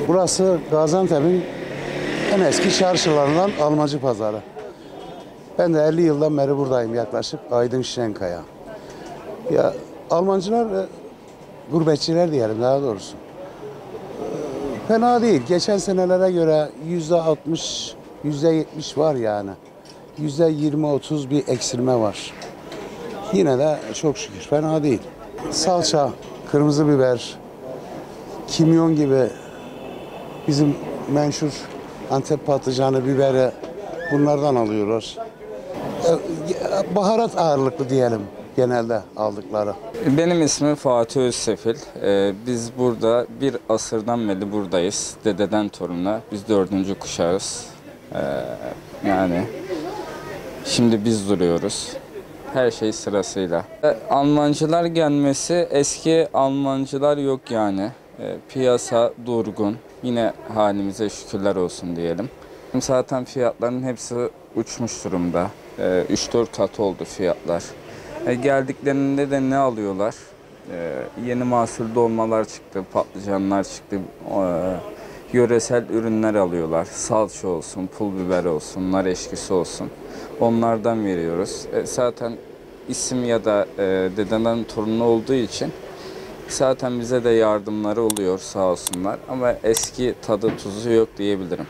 Burası Gaziantep'in en eski çarşılarından Almacı Pazarı. Ben de 50 yıldan beri buradayım yaklaşık. Aydın Şenkaya. Ya Almancılar, gurbetçiler diyelim daha doğrusu. Fena değil. Geçen senelere göre %60, %70 var yani. %20-30 bir eksilme var. Yine de çok şükür fena değil. Salça, kırmızı biber, kimyon gibi bizim menşur Antep patlıcanı, biberi bunlardan alıyorlar. Baharat ağırlıklı diyelim genelde aldıkları. Benim ismim Fatih Özsefil. Biz burada bir asırdan beri buradayız. Dededen toruna. Biz 4. kuşağız. Yani şimdi biz duruyoruz. Her şey sırasıyla. Almancılar gelmesi, eski Almancılar yok yani. Piyasa durgun. Yine halimize şükürler olsun diyelim. Zaten fiyatların hepsi uçmuş durumda. 3-4 kat oldu fiyatlar. Geldiklerinde de ne alıyorlar? Yeni mahsul dolmalar çıktı, patlıcanlar çıktı. Yöresel ürünler alıyorlar. Salça olsun, pul biber olsun, nar eşkisi olsun. Onlardan veriyoruz. Zaten isim ya da dededen torunu olduğu için zaten bize de yardımları oluyor sağ olsunlar. Ama eski tadı tuzu yok diyebilirim.